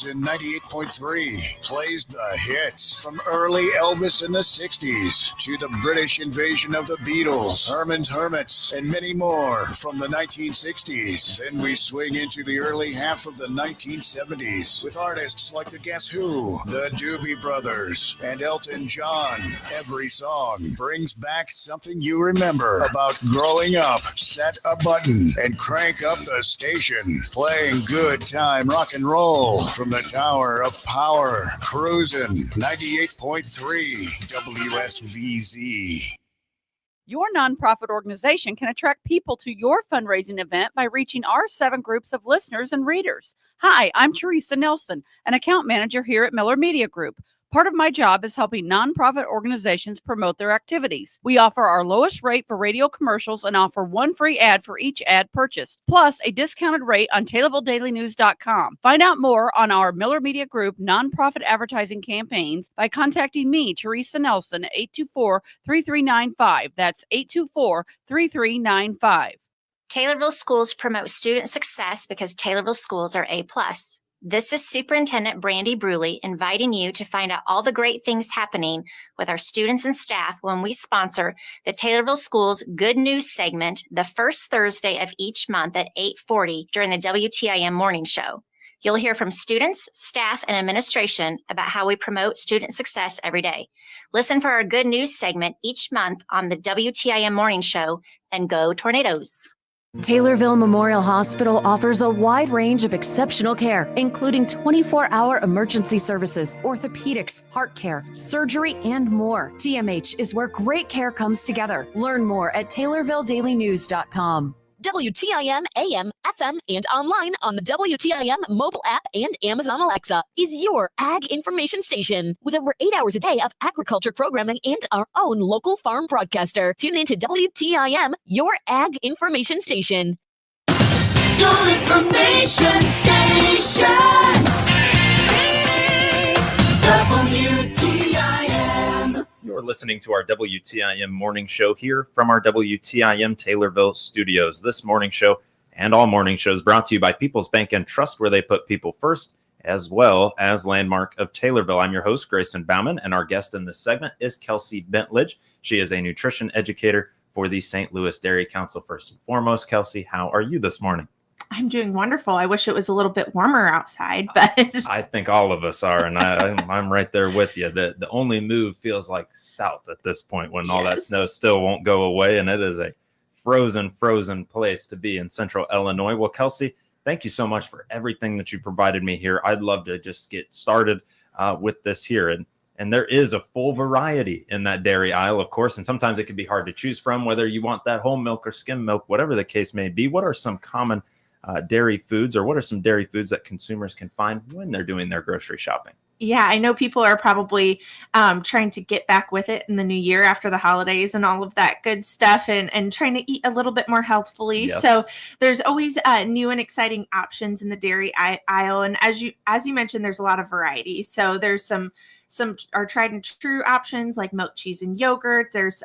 Studios in 98.3 plays the hits from early Elvis in the 60s to the British invasion of the Beatles, Herman's Hermits, and many more from the 1960s. Then we swing into the early half of the 1970s with artists like the Guess Who, the Doobie Brothers, and Elton John. Every song brings back something you remember about growing up. Set a button and crank up the station, playing good time rock and roll from the Tower of Power, cruising 98.3 WSVZ. Your nonprofit organization can attract people to your fundraising event by reaching our 7 groups of listeners and readers. Hi, I'm Teresa Nelson, an account manager here at Miller Media Group. Part of my job is helping nonprofit organizations promote their activities. We offer our lowest rate for radio commercials and offer 1 free ad for each ad purchased, plus a discounted rate on TaylorvilleDailyNews.com. Find out more on our Miller Media Group nonprofit advertising campaigns by contacting me, Teresa Nelson, at 824-3395. That's 824-3395. Taylorville Schools promote student success because Taylorville schools are A+. This is Superintendent Brandy Bruley inviting you to find out all the great things happening with our students and staff when we sponsor the Taylorville Schools Good News segment the first Thursday of each month at 8:40 during the WTIM morning show. You'll hear from students, staff, and administration about how we promote student success every day. Listen for our Good News segment each month on the WTIM morning show, and go Tornadoes. Taylorville Memorial Hospital offers a wide range of exceptional care, including 24-hour emergency services, orthopedics, heart care, surgery, and more. TMH is where great care comes together. Learn more at TaylorvilleDailyNews.com. WTIM AM, FM, and online on the WTIM mobile app and Amazon Alexa is your ag information station with over 8 hours a day of agriculture programming and our own local farm broadcaster. Tune into WTIM, your ag information station. Your information station. WTIM. You're listening to our WTIM morning show here from our WTIM Taylorville studios. This morning show and all morning shows brought to you by People's Bank and Trust, where they put people first, as well as Landmark of Taylorville. I'm your host, Grayson Bauman, and our guest in this segment is Kelsey Bentledge. She is a nutrition educator for the St. Louis Dairy Council. First and foremost, Kelsey, how are you this morning? I'm doing wonderful. I wish it was a little bit warmer outside, but I think all of us are, and I'm right there with you. The only move feels like south at this point when all that snow still won't go away, and it is a frozen place to be in central Illinois. Well, Kelsey, thank you so much for everything that you provided me here. I'd love to just get started with this here, and there is a full variety in that dairy aisle, of course, and sometimes it can be hard to choose from whether you want that whole milk or skim milk, whatever the case may be. What are some common dairy foods, or what are some dairy foods that consumers can find when they're doing their grocery shopping? Yeah, I know people are probably trying to get back with it in the new year after the holidays and all of that good stuff, and trying to eat a little bit more healthfully. Yes. So there's always new and exciting options in the dairy aisle. And as you mentioned, there's a lot of variety. So there's some are tried and true options like milk, cheese, and yogurt. There's,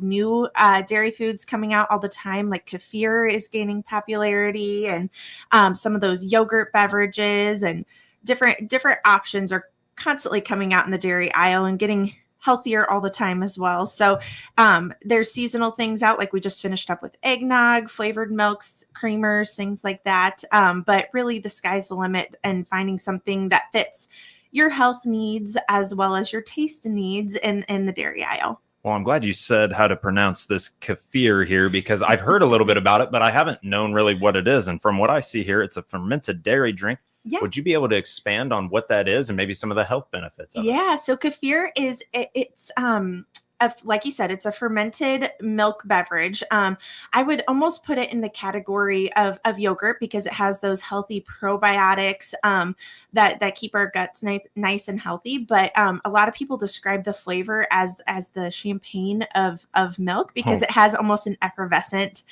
new dairy foods coming out all the time, like kefir is gaining popularity, and some of those yogurt beverages and different options are constantly coming out in the dairy aisle and getting healthier all the time as well. So there's seasonal things out, like we just finished up with eggnog, flavored milks, creamers, things like that. But really the sky's the limit, and finding something that fits your health needs as well as your taste needs in the dairy aisle. Well, I'm glad you said how to pronounce this kefir here, because I've heard a little bit about it, but I haven't known really what it is. And from what I see here, it's a fermented dairy drink. Yeah. Would you be able to expand on what that is and maybe some of the health benefits of it? Yeah, so kefir it's like you said, it's a fermented milk beverage. I would almost put it in the category of yogurt, because it has those healthy probiotics that keep our guts nice and healthy. But a lot of people describe the flavor as the champagne of milk, because it has almost an effervescent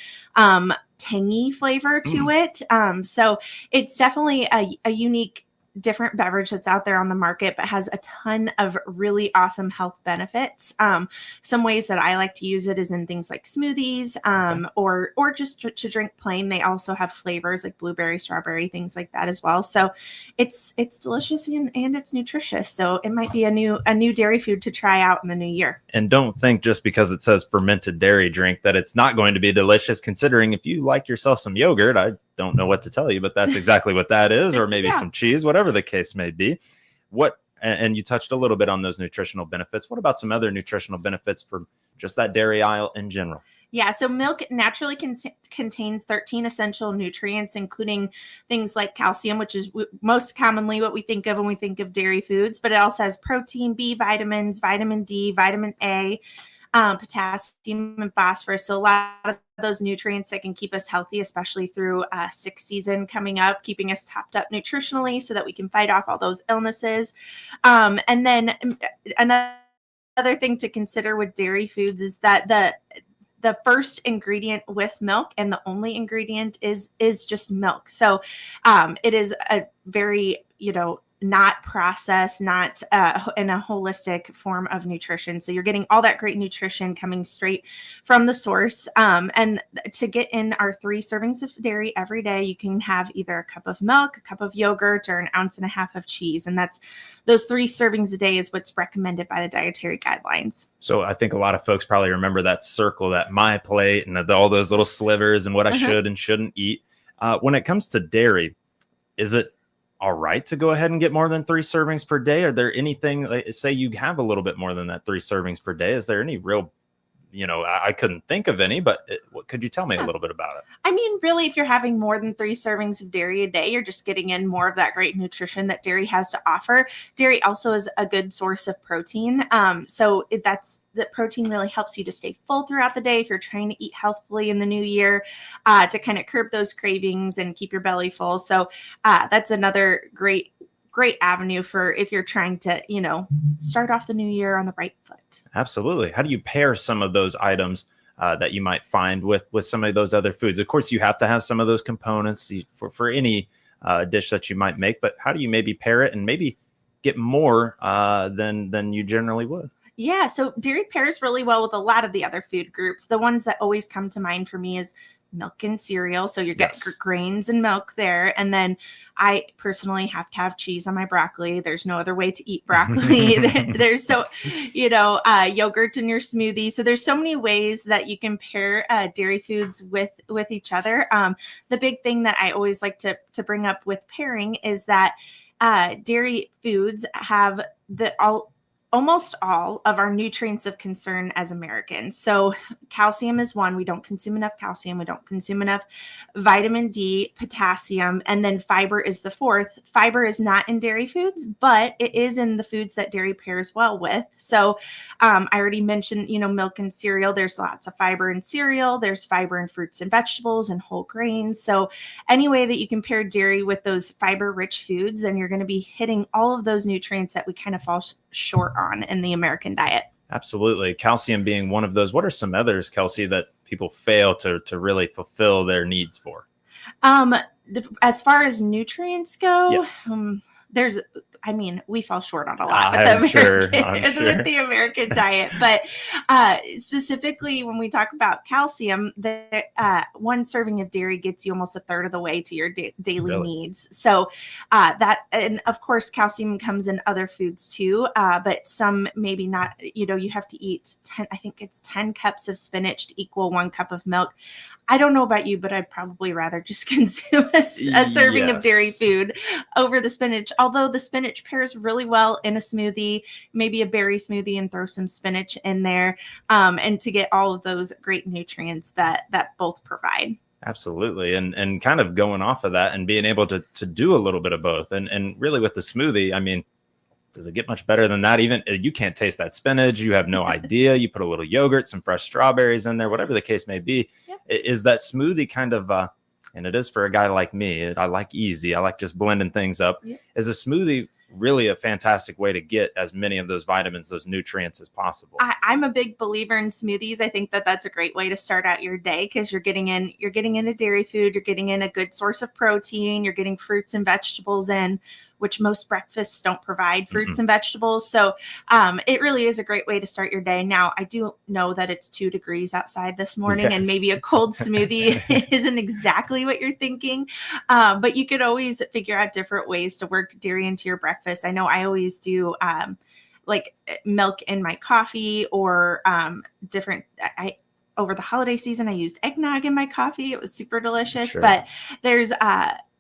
tangy flavor to it. So it's definitely a unique different beverage that's out there on the market, but has a ton of really awesome health benefits. Some ways that I like to use it is in things like smoothies, or just to drink plain. They also have flavors like blueberry, strawberry, things like that as well. So it's delicious and it's nutritious. So it might be a new dairy food to try out in the new year. And don't think just because it says fermented dairy drink that it's not going to be delicious, considering if you like yourself some yogurt, I don't know what to tell you, but that's exactly what that is, or maybe some cheese, whatever the case may be. And you touched a little bit on those nutritional benefits. What about some other nutritional benefits for just that dairy aisle in general? Yeah, so milk naturally contains 13 essential nutrients, including things like calcium, which is most commonly what we think of when we think of dairy foods, but it also has protein, B vitamins, vitamin D, vitamin A, potassium, and phosphorus. So a lot of those nutrients that can keep us healthy, especially through sick season coming up, keeping us topped up nutritionally so that we can fight off all those illnesses. And then another thing to consider with dairy foods is that the first ingredient with milk and the only ingredient is just milk. So it is a very, not processed, not in a holistic form of nutrition. So you're getting all that great nutrition coming straight from the source. And to get in our 3 servings of dairy every day, you can have either a cup of milk, a cup of yogurt, or an 1.5 ounces of cheese. And that's those 3 servings a day is what's recommended by the dietary guidelines. So I think a lot of folks probably remember that circle, that my plate, and all those little slivers and what I should and shouldn't eat. When it comes to dairy, is it all right to go ahead and get more than 3 servings per day? Are there anything, like, say you have a little bit more than that 3 servings per day? Is there any real, I couldn't think of any, but what could you tell me a little bit about it? I mean, really, if you're having more than 3 servings of dairy a day, you're just getting in more of that great nutrition that dairy has to offer. Dairy also is a good source of protein. So that protein really helps you to stay full throughout the day if you're trying to eat healthfully in the new year, to kind of curb those cravings and keep your belly full. So that's another great avenue for if you're trying to, start off the new year on the right foot. Absolutely. How do you pair some of those items that you might find with some of those other foods? Of course, you have to have some of those components for any dish that you might make, but how do you maybe pair it and maybe get more than you generally would? Yeah, so dairy pairs really well with a lot of the other food groups. The ones that always come to mind for me is milk and cereal. So you get grains and milk there. And then I personally have to have cheese on my broccoli. There's no other way to eat broccoli. There's yogurt in your smoothie. So there's so many ways that you can pair dairy foods with each other. The big thing that I always like to bring up with pairing is that dairy foods have almost all of our nutrients of concern as Americans. So calcium is one. We don't consume enough calcium. We don't consume enough vitamin D, potassium, and then fiber is the fourth. Fiber is not in dairy foods, but it is in the foods that dairy pairs well with. So I already mentioned, milk and cereal. There's lots of fiber in cereal. There's fiber in fruits and vegetables and whole grains. So any way that you can pair dairy with those fiber-rich foods, then you're going to be hitting all of those nutrients that we kind of fall short on in the American diet. Absolutely. Calcium being one of those. What are some others, Kelsey, that people fail to really fulfill their needs for? As far as nutrients go, yes. We fall short on a lot with the American diet. But specifically, when we talk about calcium, one serving of dairy gets you almost a third of the way to your daily needs. So and of course, calcium comes in other foods too, but some maybe not. You have to eat 10 cups of spinach to equal 1 cup of milk. I don't know about you, but I'd probably rather just consume a serving of dairy food over the spinach. Although the spinach pairs really well in a smoothie, maybe a berry smoothie, and throw some spinach in there, and to get all of those great nutrients that both provide. Absolutely. And kind of going off of that and being able to do a little bit of both. And really with the smoothie, does it get much better than that? Even you can't taste that spinach. You have no idea. You put a little yogurt, some fresh strawberries in there, whatever the case may be. Yep. Is that smoothie kind of, and it is for a guy like me, I like easy. I like just blending things up. Yep. Is a smoothie really a fantastic way to get as many of those vitamins, those nutrients as possible? I'm a big believer in smoothies. I think that's a great way to start out your day because you're getting in a dairy food. You're getting in a good source of protein. You're getting fruits and vegetables in which most breakfasts don't provide fruits and vegetables. So it really is a great way to start your day. Now, I do know that it's 2 degrees outside this morning, and maybe a cold smoothie isn't exactly what you're thinking. But you could always figure out different ways to work dairy into your breakfast. I know I always do like milk in my coffee, or different. Over the holiday season, I used eggnog in my coffee. It was super delicious. Sure. But there's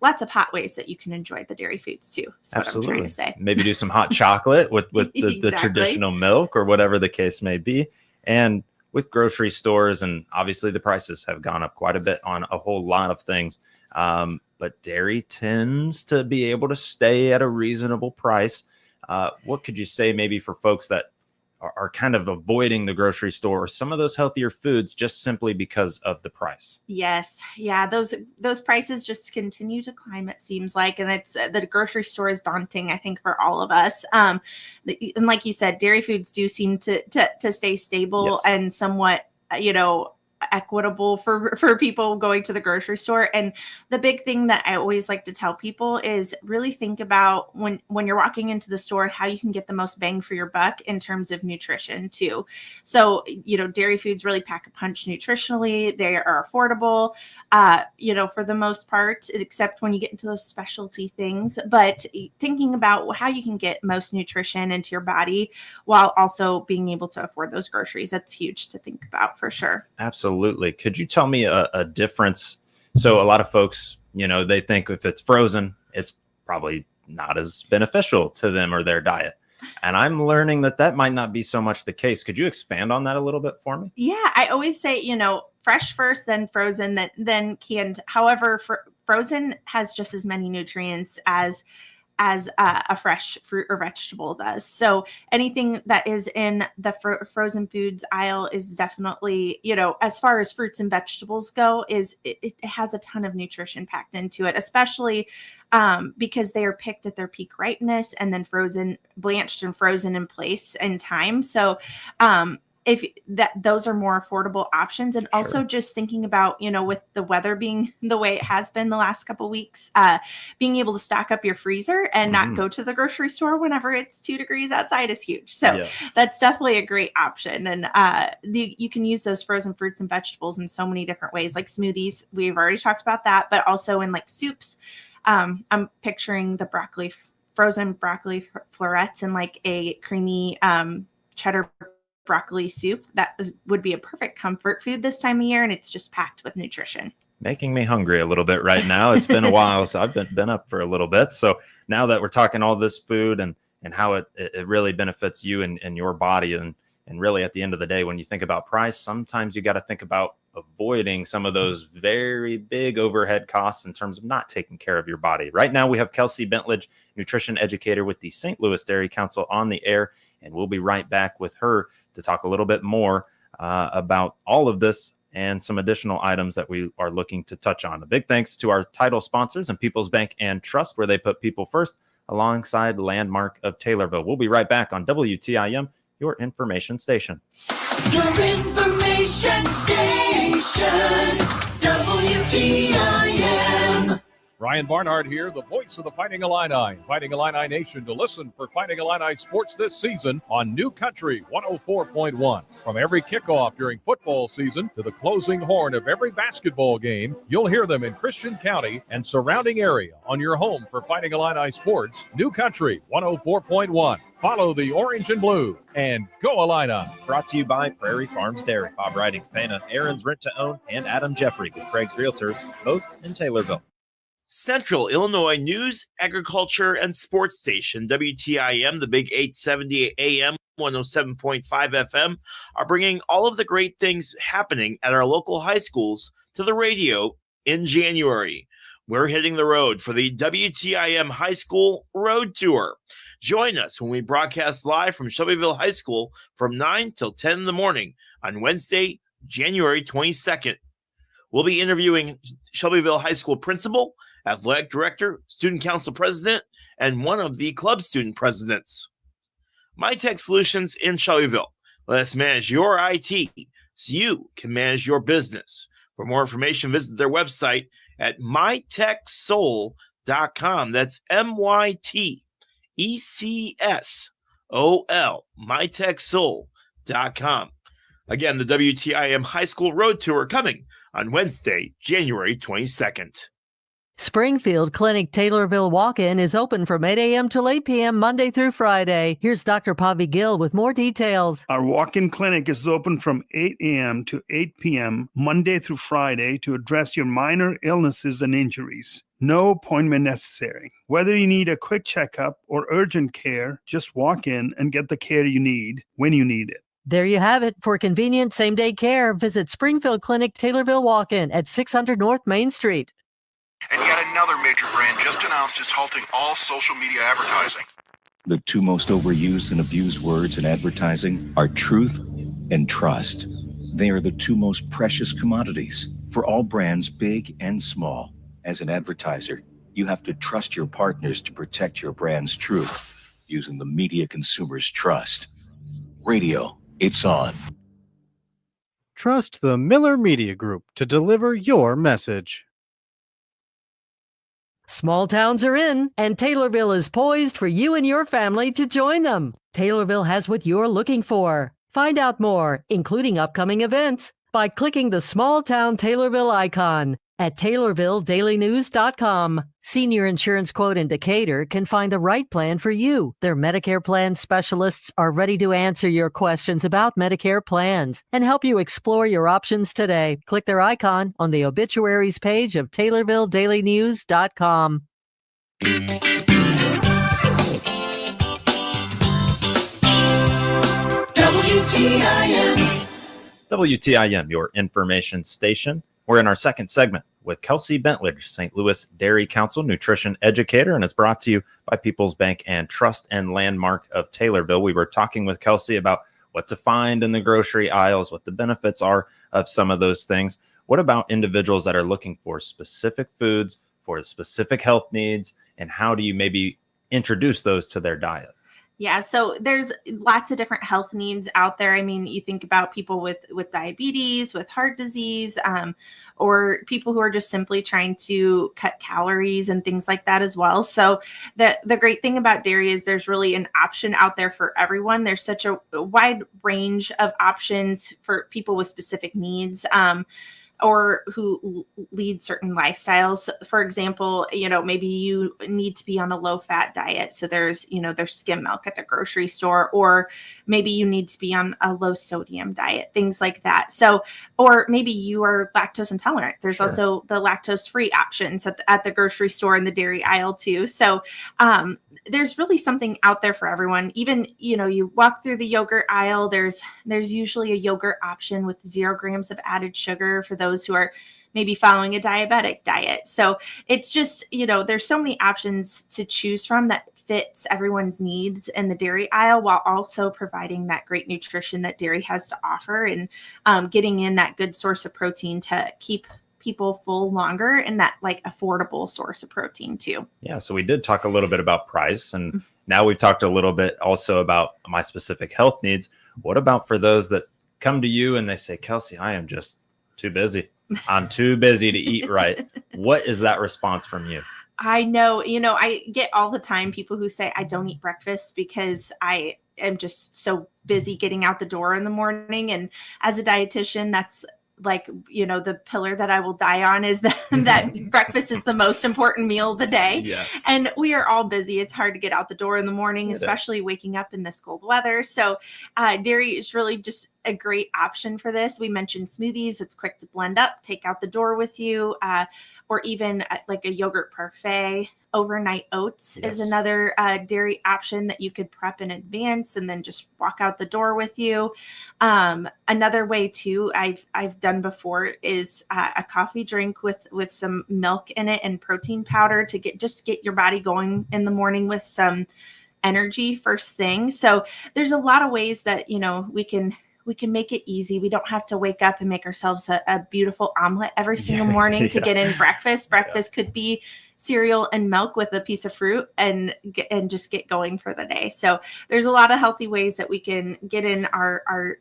lots of hot ways that you can enjoy the dairy foods too. That's what I'm trying to say. Maybe do some hot chocolate with the traditional milk, or whatever the case may be. And with grocery stores, and obviously the prices have gone up quite a bit on a whole lot of things. But dairy tends to be able to stay at a reasonable price. What could you say maybe for folks that are kind of avoiding the grocery store or some of those healthier foods just simply because of the price? Yes. Yeah. Those prices just continue to climb, it seems like. And it's the grocery store is daunting, I think, for all of us. And like you said, dairy foods do seem to stay stable and somewhat, equitable for people going to the grocery store. And the big thing that I always like to tell people is really think about when you're walking into the store, how you can get the most bang for your buck in terms of nutrition too. So, dairy foods really pack a punch nutritionally. They are affordable, for the most part, except when you get into those specialty things. But thinking about how you can get most nutrition into your body while also being able to afford those groceries, that's huge to think about for sure. Absolutely. Could you tell me a difference? So a lot of folks, they think if it's frozen, it's probably not as beneficial to them or their diet. And I'm learning that might not be so much the case. Could you expand on that a little bit for me? Yeah, I always say, fresh first, then frozen, then canned. However, frozen has just as many nutrients as a fresh fruit or vegetable does. So anything that is in the frozen foods aisle is definitely, as far as fruits and vegetables go, it has a ton of nutrition packed into it, especially because they are picked at their peak ripeness and then blanched and frozen in place in time. So those are more affordable options. And also just thinking about, with the weather being the way it has been the last couple of weeks, being able to stock up your freezer and not go to the grocery store whenever it's 2 degrees outside is huge. So that's definitely a great option. And you can use those frozen fruits and vegetables in so many different ways, like smoothies. We've already talked about that, but also in like soups. I'm picturing the frozen broccoli florets and like a creamy cheddar broccoli soup. That would be a perfect comfort food this time of year, and it's just packed with nutrition. Making me hungry a little bit right now. It's been a while, so I've been up for a little bit. So now that we're talking all this food and how it really benefits you and your body, and really at the end of the day, when you think about price, sometimes you got to think about avoiding some of those very big overhead costs in terms of not taking care of your body. Right now, we have Kelsey Bentledge, nutrition educator with the St. Louis Dairy Council, on the air, and we'll be right back with her to talk a little bit more about all of this and some additional items that we are looking to touch on. A big thanks to our title sponsors and People's Bank and Trust, where they put people first, alongside Landmark of Taylorville. We'll be right back on WTIM, your information station. Your information station, WTIM. Ryan Barnhart here, the voice of the Fighting Illini, Fighting Illini Nation, to listen for Fighting Illini sports this season on New Country 104.1. From every kickoff during football season to the closing horn of every basketball game, you'll hear them in Christian County and surrounding area on your home for Fighting Illini sports, New Country 104.1. Follow the orange and blue and go Illini. Brought to you by Prairie Farms Dairy, Bob Ridings Pana, Aaron's Rent to Own, and Adam Jeffrey with Craig's Realtors, both in Taylorville. Central Illinois News, Agriculture, and Sports Station, WTIM, the big 870 AM, 107.5 FM, are bringing all of the great things happening at our local high schools to the radio in January. We're hitting the road for the WTIM High School Road Tour. Join us when we broadcast live from Shelbyville High School from 9 till 10 in the morning on Wednesday, January 22nd. We'll be interviewing Shelbyville High School principal, athletic director, student council president, and one of the club student presidents. MyTech Solutions in Shelbyville. Let us manage your IT so you can manage your business. For more information, visit their website at mytechsoul.com. That's MyTECSOL, mytechsoul.com. Again, the WTIM High School Road Tour coming on Wednesday, January 22nd. Springfield Clinic Taylorville Walk-In is open from 8 a.m. till 8 p.m. Monday through Friday. Here's Dr. Pavi Gill with more details. Our walk-in clinic is open from 8 a.m. to 8 p.m. Monday through Friday to address your minor illnesses and injuries. No appointment necessary. Whether you need a quick checkup or urgent care, just walk in and get the care you need when you need it. There you have it. For convenient same-day care, visit Springfield Clinic Taylorville Walk-In at 600 North Main Street. And yet another major brand just announced it's halting all social media advertising. The two most overused and abused words in advertising are truth and trust. They are the two most precious commodities for all brands, big and small. As an advertiser, you have to trust your partners to protect your brand's truth using the media consumers trust. Radio, it's on. Trust the Miller Media Group to deliver your message. Small towns are in, and Taylorville is poised for you and your family to join them. Taylorville has what you're looking for. Find out more, including upcoming events, by clicking the Small Town Taylorville icon at TaylorvilleDailyNews.com. Senior Insurance Quote in Decatur can find the right plan for you. Their Medicare plan specialists are ready to answer your questions about Medicare plans and help you explore your options today. Click their icon on the obituaries page of TaylorvilleDailyNews.com. WTIM, your information station. We're in our second segment with Kelsey Bentledge, St. Louis Dairy Council nutrition educator, and it's brought to you by People's Bank and Trust and Landmark of Taylorville. We were talking with Kelsey about what to find in the grocery aisles, what the benefits are of some of those things. What about individuals that are looking for specific foods for specific health needs, and how do you maybe introduce those to their diet? Yeah, so there's lots of different health needs out there. I mean, you think about people with diabetes, with heart disease, or people who are just simply trying to cut calories and things like that as well. So the great thing about dairy is there's really an option out there for everyone. There's such a wide range of options for people with specific needs. Or who lead certain lifestyles. For example, maybe you need to be on a low-fat diet. So there's skim milk at the grocery store, or maybe you need to be on a low-sodium diet, things like that. So, or maybe you are lactose intolerant. There's also the lactose-free options at the grocery store in the dairy aisle too. So there's really something out there for everyone. Even, you walk through the yogurt aisle, there's usually a yogurt option with 0 grams of added sugar for those who are maybe following a diabetic diet. So it's just, there's so many options to choose from that fits everyone's needs in the dairy aisle, while also providing that great nutrition that dairy has to offer, and getting in that good source of protein to keep people full longer, and that affordable source of protein too. Yeah, so we did talk a little bit about price, and now we've talked a little bit also about my specific health needs. What about for those that come to you and they say, Kelsey, I am just too busy. I'm too busy to eat right. What is that response from you? I know, I get all the time people who say, I don't eat breakfast because I am just so busy getting out the door in the morning. And as a dietitian, that's the pillar that I will die on is that breakfast is the most important meal of the day. Yes. And we are all busy. It's hard to get out the door in the morning, especially waking up in this cold weather. So dairy is really just a great option for this. We mentioned smoothies. It's quick to blend up, take out the door with you, or even like a yogurt parfait. Overnight oats is another dairy option that you could prep in advance and then just walk out the door with you. Another way too, I've done before is a coffee drink with some milk in it and protein powder to get your body going in the morning with some energy first thing. So there's a lot of ways that we can make it easy. We don't have to wake up and make ourselves a beautiful omelet every single morning to get in breakfast. Breakfast could be cereal and milk with a piece of fruit and just get going for the day. So there's a lot of healthy ways that we can get in our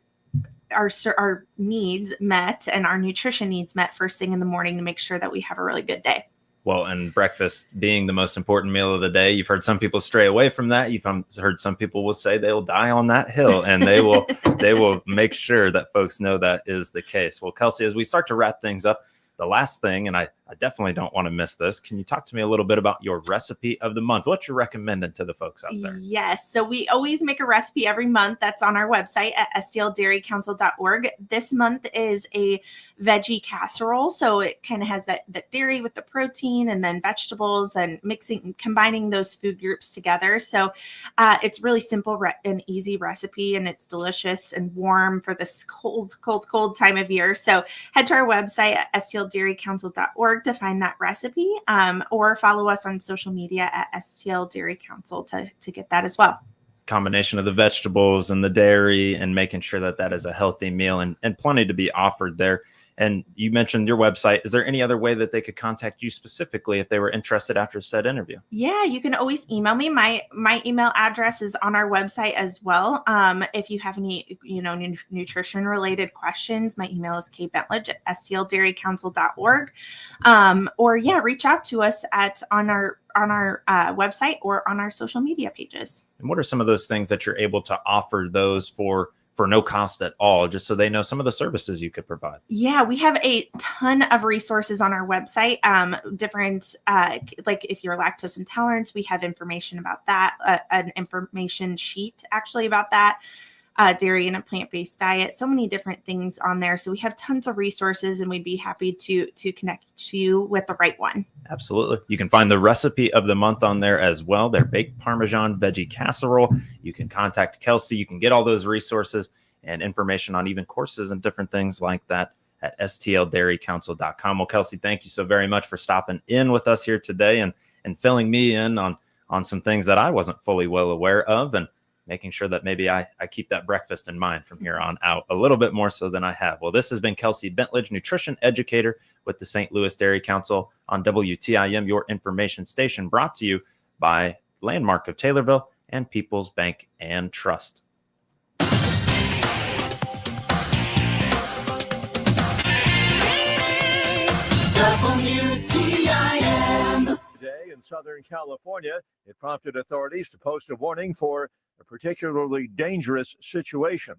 needs met and our nutrition needs met first thing in the morning to make sure that we have a really good day. Well, and breakfast being the most important meal of the day, you've heard some people stray away from that. You've heard some people will say they'll die on that hill, and they will make sure that folks know that is the case. Well, Kelsey, as we start to wrap things up, the last thing, and I definitely don't want to miss this. Can you talk to me a little bit about your recipe of the month? What you're recommending to the folks out there? Yes. So we always make a recipe every month. That's on our website at stldairycouncil.org. This month is a veggie casserole. So it kind of has that dairy with the protein and then vegetables and combining those food groups together. So it's really simple and easy recipe, and it's delicious and warm for this cold time of year. So head to our website at stldairycouncil.org to find that recipe, or follow us on social media at STL Dairy Council to get that as well. Combination of the vegetables and the dairy and making sure that is a healthy meal and plenty to be offered there. And you mentioned your website. Is there any other way that they could contact you specifically if they were interested after said interview? Yeah, you can always email me. My email address is on our website as well. If you have any, nutrition related questions, my email is kbentledge@stldairycouncil.org. Or reach out to us on our website or on our social media pages. And what are some of those things that you're able to offer those for no cost at all, just so they know some of the services you could provide? Yeah, we have a ton of resources on our website. Different, like if you're lactose intolerant, we have information about that, an information sheet actually about that. Dairy and a plant-based diet, so many different things on there. So we have tons of resources, and we'd be happy to connect you with the right one. Absolutely. You can find the recipe of the month on there as well. Their baked Parmesan veggie casserole. You can contact Kelsey. You can get all those resources and information on even courses and different things like that at stldairycouncil.com. Well, Kelsey, thank you so very much for stopping in with us here today and filling me in on some things that I wasn't fully well aware of, and making sure that maybe I keep that breakfast in mind from here on out a little bit more so than I have. Well, this has been Kelsey Bentledge, nutrition educator with the St. Louis Dairy Council on WTIM, your information station, brought to you by Landmark of Taylorville and People's Bank and Trust. WTIM. Today in Southern California, it prompted authorities to post a warning for a particularly dangerous situation.